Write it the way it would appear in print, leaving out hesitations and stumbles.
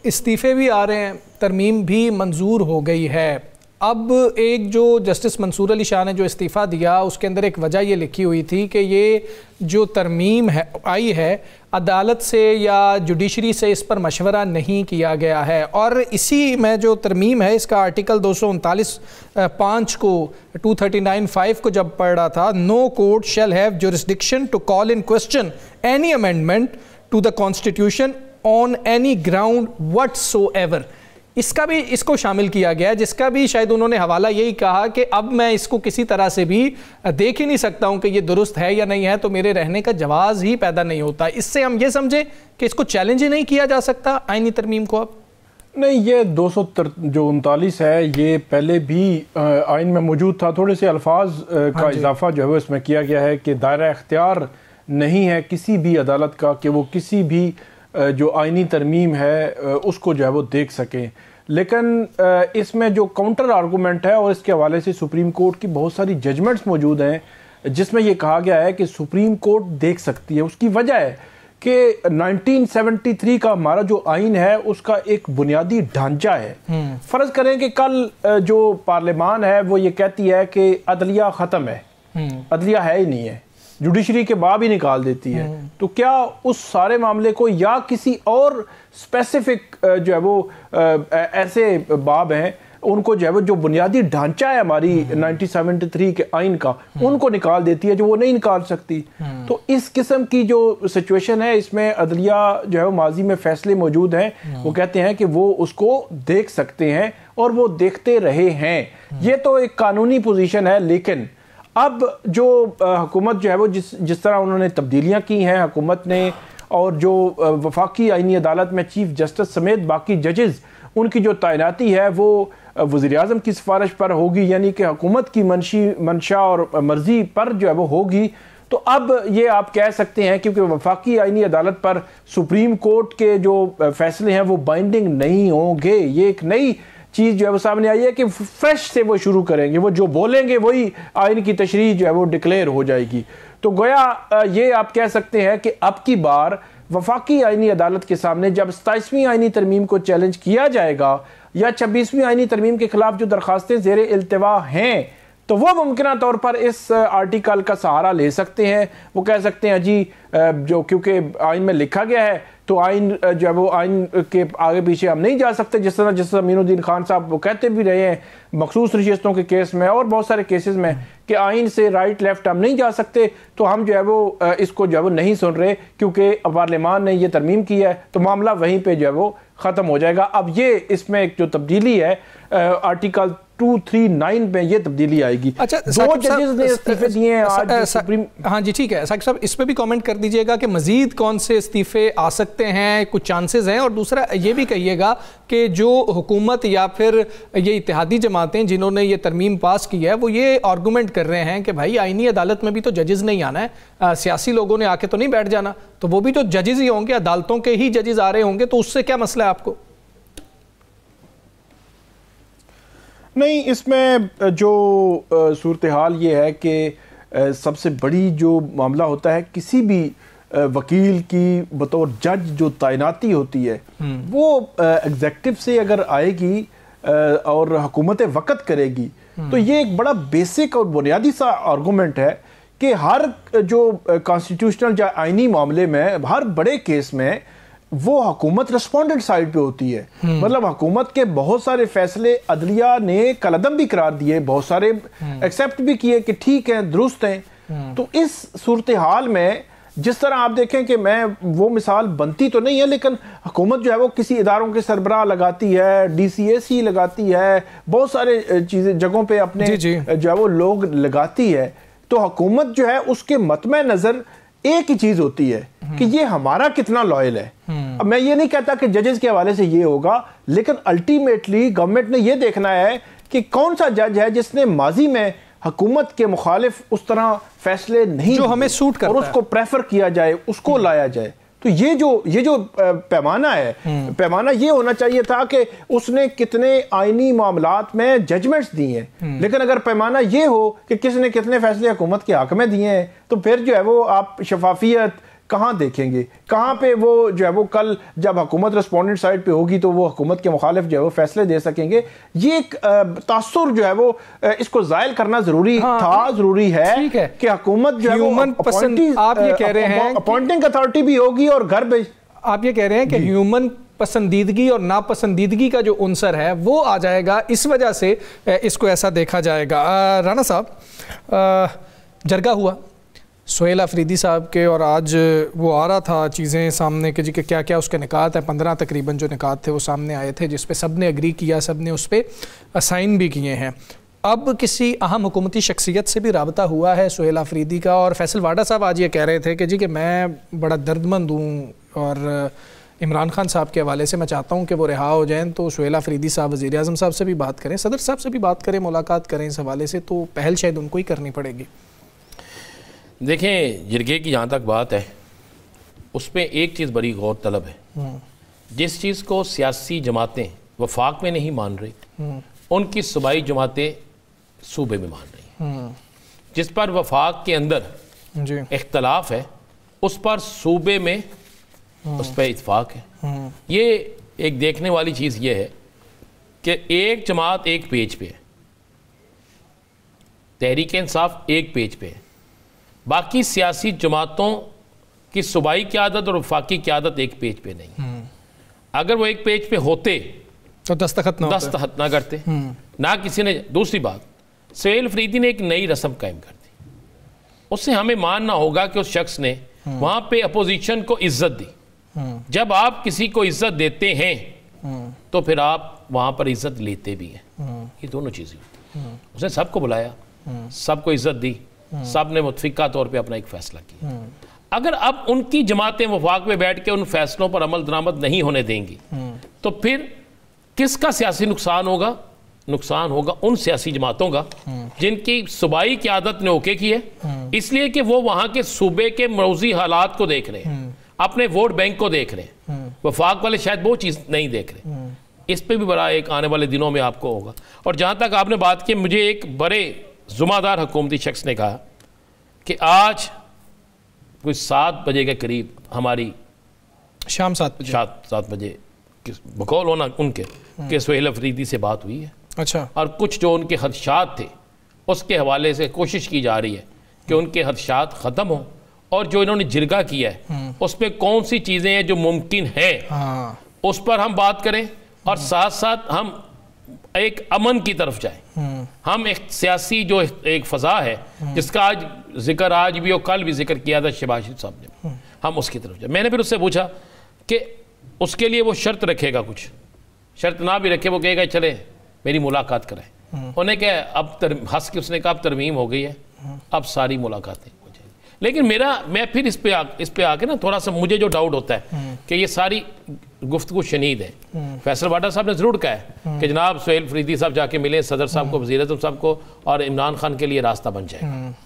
استعفے بھی آ رہے ہیں، ترمیم بھی منظور ہو گئی ہے۔ اب ایک جو جسٹس منصور علی شاہ نے جو استعفیٰ دیا اس کے اندر ایک وجہ یہ لکھی ہوئی تھی کہ یہ جو ترمیم ہے آئی ہے عدالت سے یا جوڈیشری سے اس پر مشورہ نہیں کیا گیا ہے، اور اسی میں جو ترمیم ہے اس کا آرٹیکل 239(5) کو 239(5) کو جب پڑھ رہا تھا، no court shall have jurisdiction to call in question any amendment to the constitution on any ground whatsoever, اس کو شامل کیا گیا، جس کا بھی شاید انہوں نے حوالہ یہی کہا کہ اب میں اس کو کسی طرح سے بھی دیکھ ہی نہیں سکتا ہوں کہ یہ درست ہے یا نہیں ہے، تو میرے رہنے کا جواز ہی پیدا نہیں ہوتا۔ اس سے ہم یہ سمجھیں کہ اس کو چیلنج ہی نہیں کیا جا سکتا آئینی ترمیم کو؟ اب نہیں، یہ 239 ہے، یہ پہلے بھی آئین میں موجود تھا، تھوڑے سے الفاظ کا اضافہ جو ہے اس میں کیا گیا ہے کہ دائرہ اختیار نہیں ہے کسی بھی عدالت کا کہ وہ کسی بھی جو آئینی ترمیم ہے اس کو جو ہے وہ دیکھ سکیں، لیکن اس میں جو کاؤنٹر آرگومنٹ ہے اور اس کے حوالے سے سپریم کورٹ کی بہت ساری ججمنٹس موجود ہیں جس میں یہ کہا گیا ہے کہ سپریم کورٹ دیکھ سکتی ہے۔ اس کی وجہ ہے کہ 1973 کا ہمارا جو آئین ہے اس کا ایک بنیادی ڈھانچہ ہے۔ فرض کریں کہ کل جو پارلیمان ہے وہ یہ کہتی ہے کہ عدلیہ ختم ہے، عدلیہ ہے ہی نہیں ہے، جوڈیشری کے باب ہی نکال دیتی ہے، تو کیا اس سارے معاملے کو یا کسی اور اسپیسیفک جو ہے وہ ایسے باب ہیں ان کو جو ہے وہ جو بنیادی ڈھانچہ ہے ہماری 1973 کے آئین کا ان کو نکال دیتی ہے جو وہ نہیں نکال سکتی؟ تو اس قسم کی جو سچویشن ہے اس میں عدلیہ جو ہے وہ ماضی میں فیصلے موجود ہیں، وہ کہتے ہیں کہ وہ اس کو دیکھ سکتے ہیں اور وہ دیکھتے رہے ہیں۔ یہ تو ایک قانونی پوزیشن ہے، لیکن اب جو حکومت جو ہے وہ جس طرح انہوں نے تبدیلیاں کی ہیں حکومت نے، اور جو وفاقی آئینی عدالت میں چیف جسٹس سمیت باقی ججز ان کی جو تعیناتی ہے وہ وزیر اعظم کی سفارش پر ہوگی، یعنی کہ حکومت کی منشا اور مرضی پر جو ہے وہ ہوگی، تو اب یہ آپ کہہ سکتے ہیں کیونکہ وفاقی آئینی عدالت پر سپریم کورٹ کے جو فیصلے ہیں وہ بائنڈنگ نہیں ہوں گے۔ یہ ایک نئی چیز جو ہے وہ سامنے آئی ہے کہ فریش سے وہ شروع کریں گے، وہ جو بولیں گے وہی آئین کی تشریح جو ہے وہ ڈکلیئر ہو جائے گی۔ تو گویا یہ آپ کہہ سکتے ہیں کہ اب کی بار وفاقی آئینی عدالت کے سامنے جب 27ویں آئینی ترمیم کو چیلنج کیا جائے گا یا 26ویں آئینی ترمیم کے خلاف جو درخواستیں زیر التوا ہیں، تو وہ ممکنہ طور پر اس آرٹیکل کا سہارا لے سکتے ہیں۔ وہ کہہ سکتے ہیں جی جو کیونکہ آئین میں لکھا گیا ہے تو آئین جو ہے وہ آئین کے آگے پیچھے ہم نہیں جا سکتے، جس طرح امین الدین خان صاحب وہ کہتے بھی رہے ہیں مخصوص نشستوں کے کیس میں اور بہت سارے کیسز میں کہ آئین سے رائٹ لیفٹ ہم نہیں جا سکتے، تو ہم جو ہے وہ اس کو جو ہے وہ نہیں سن رہے کیونکہ پارلیمان نے یہ ترمیم کی ہے، تو معاملہ وہیں پہ جو ہے وہ ختم ہو جائے گا۔ اب یہ اس میں ایک جو تبدیلی ہے آرٹیکل 239 میں یہ تبدیلی آئے گی۔ اچھا دو ججز نے استعفے دیے ہیں آج سپریم۔ ہاں جی ٹھیک ہے ثاقب صاحب، اس پہ بھی کامنٹ کر دیجئے گا کہ مزید کون سے استعفے آ سکتے ہیں، کچھ چانسز ہیں، اور دوسرا یہ بھی کہیے گا کہ جو حکومت یا پھر یہ اتحادی جماعتیں جنہوں نے یہ ترمیم پاس کی ہے وہ یہ آرگومنٹ کر رہے ہیں کہ بھائی آئینی عدالت میں بھی تو ججز نہیں آنا ہے، سیاسی لوگوں نے آ کے تو نہیں بیٹھ جانا، تو وہ بھی تو ججز ہی ہوں گے، عدالتوں کے ہی ججز آ رہے ہوں گے، تو اس سے کیا مسئلہ ہے آپ کو؟ نہیں، اس میں جو صورتحال یہ ہے کہ سب سے بڑی جو معاملہ ہوتا ہے کسی بھی وکیل کی بطور جج جو تعیناتی ہوتی ہے وہ ایگزیکٹو سے اگر آئے گی اور حکومت وقت کرے گی، تو یہ ایک بڑا بیسک اور بنیادی سا آرگومنٹ ہے کہ ہر جو کانسٹیٹیوشنل یا آئینی معاملے میں ہر بڑے کیس میں وہ حکومت رسپونڈنٹ سائڈ پہ ہوتی ہے، مطلب حکومت کے بہت سارے فیصلے عدلیہ نے کالعدم بھی قرار دیے، بہت سارے ایکسیپٹ بھی کیے کہ ٹھیک ہیں درست ہیں۔ تو اس صورتحال میں جس طرح آپ دیکھیں کہ میں وہ مثال بنتی تو نہیں ہے، لیکن حکومت جو ہے وہ کسی اداروں کے سربراہ لگاتی ہے، ڈی سی اے سی لگاتی ہے، بہت سارے چیزیں جگہوں پہ اپنے جو ہے وہ لوگ لگاتی ہے، تو حکومت جو ہے اس کے مطمع نظر ایک ہی چیز ہوتی ہے کہ یہ ہمارا کتنا لائل ہے۔ اب میں یہ نہیں کہتا کہ ججز کے حوالے سے یہ ہوگا، لیکن الٹیمیٹلی گورنمنٹ نے یہ دیکھنا ہے کہ کون سا جج ہے جس نے ماضی میں حکومت کے مخالف اس طرح فیصلے نہیں جو ہمیں سوٹ کرتا ہے، اور اس کو پریفر کیا جائے، اس کو لایا جائے۔ تو یہ جو پیمانہ ہے، پیمانہ یہ ہونا چاہیے تھا کہ اس نے کتنے آئینی معاملات میں ججمنٹس دی ہیں، لیکن اگر پیمانہ یہ ہو کہ کس نے کتنے فیصلے حکومت کے حق میں دیے ہیں، تو پھر جو ہے وہ آپ شفافیت کہاں دیکھیں گے؟ کہاں پہ وہ جو ہے وہ کل جب حکومت رسپونڈنٹ سائڈ پہ ہوگی تو وہ حکومت کے مخالف جو ہے وہ فیصلے دے سکیں گے؟ یہ ایک تاثر جو ہے وہ اس کو زائل کرنا ضروری تھا، ضروری ہے کہ حکومت جو ہے وہ آپ یہ کہہ رہے ہیں اپوائنٹنگ اتھارٹی بھی ہوگی اور گھر پہ آپ یہ کہہ رہے ہیں کہ ہیومن پسندیدگی اور ناپسندیدگی کا جو عنصر ہے وہ آ جائے گا، اس وجہ سے اس کو ایسا دیکھا جائے گا۔ رانا صاحب، جرگہ ہوا سہیل آفریدی صاحب کے، اور آج وہ آ رہا تھا چیزیں سامنے کہ جی کہ کیا کیا اس کے نکات ہیں، 15 تقریباً جو نکات تھے وہ سامنے آئے تھے، جس پہ سب نے اگری کیا، سب نے اس پہ اسائن بھی کیے ہیں۔ اب کسی اہم حکومتی شخصیت سے بھی رابطہ ہوا ہے سہیل آفریدی کا، اور فیصل واڈا صاحب آج یہ کہہ رہے تھے کہ جی کہ میں بڑا درد مند ہوں اور عمران خان صاحب کے حوالے سے میں چاہتا ہوں کہ وہ رہا ہو جائیں، تو سہیل آفریدی صاحب وزیر اعظم صاحب سے بھی بات کریں، صدر صاحب سے بھی بات کریں، ملاقات کریں اس حوالے سے، تو پہل شاید ان کو ہی کرنی پڑے گی۔ دیکھیں، جرگے کی جہاں تک بات ہے اس پہ ایک چیز بڑی غور طلب ہے، جس چیز کو سیاسی جماعتیں وفاق میں نہیں مان رہی ان کی صوبائی جماعتیں صوبے میں مان رہی، جس پر وفاق کے اندر اختلاف ہے اس پر صوبے میں اس پہ اتفاق ہے۔ یہ ایک دیکھنے والی چیز یہ ہے کہ ایک جماعت ایک پیج پہ ہے، تحریک انصاف ایک پیج پہ ہے، باقی سیاسی جماعتوں کی صوبائی قیادت اور وفاقی قیادت ایک پیج پہ نہیں۔ اگر وہ ایک پیج پہ ہوتے تو دستخط نہ کرتے، نہ کسی نے۔ دوسری بات، سہیل آفریدی نے ایک نئی رسم قائم کر دی، اس سے ہمیں ماننا ہوگا کہ اس شخص نے وہاں پہ اپوزیشن کو عزت دی۔ جب آپ کسی کو عزت دیتے ہیں تو پھر آپ وہاں پر عزت لیتے بھی ہیں، یہ دونوں چیزیں ہوتی ہیں۔ اس نے سب کو بلایا، سب کو عزت دی، سب نے متفقہ طور پہ اپنا ایک فیصلہ کیا۔ اگر اب ان کی جماعتیں وفاق میں بیٹھ کے ان فیصلوں پر عمل درآمد نہیں ہونے دیں گی تو پھر کس کا سیاسی نقصان ہوگا؟ نقصان ہوگا ان سیاسی جماعتوں کا جن کی صوبائی قیادت نے اوکے کی ہے، اس لیے کہ وہ وہاں کے صوبے کے موضوعی حالات کو دیکھ رہے ہیں، اپنے ووٹ بینک کو دیکھ رہے ہیں۔ وفاق والے شاید وہ چیز نہیں دیکھ رہے، اس پہ بھی بڑا ایک آنے والے دنوں میں آپ کو ہوگا۔ اور جہاں تک آپ نے بات کی، مجھے ایک بڑے ذمہ دار حکومتی شخص نے کہا کہ آج کوئی 7 بجے کے قریب ہماری شام 7 بجے بقول ہونا ان کے کہ سہیل آفریدی سے بات ہوئی ہے، اچھا، اور کچھ جو ان کے خدشات تھے اس کے حوالے سے کوشش کی جا رہی ہے کہ ان کے خدشات ختم ہوں، اور جو انہوں نے جرگہ کیا ہے اس پہ کون سی چیزیں ہیں جو ممکن ہیں اس پر ہم بات کریں، اور ساتھ ساتھ ہم ایک امن کی طرف جائیں۔ ہم ایک سیاسی جو ایک فضا ہے جس کا آج بھی اور کل بھی ذکر کیا تھا شہباز شریف صاحب نے، ہم اس کی طرف جائیں۔ میں نے پھر اس سے پوچھا کہ اس کے لیے وہ شرط رکھے گا، کچھ شرط نہ بھی رکھے، وہ کہے گا چلے میری ملاقات کرائیں۔ انہیں کہ اب ہنس کے اس نے کہا اب ترمیم ہو گئی ہے، اب ساری ملاقاتیں ہو جائیں گی۔ لیکن میں پھر اس پہ آ کے نا تھوڑا سا مجھے جو ڈاؤٹ ہوتا ہے کہ یہ ساری گفتگو شنید ہے۔ فیصل واڈا صاحب نے ضرور کہا ہے کہ جناب سہیل آفریدی صاحب جا کے ملیں صدر صاحب کو، وزیر اعظم صاحب کو، اور عمران خان کے لیے راستہ بن جائے گا۔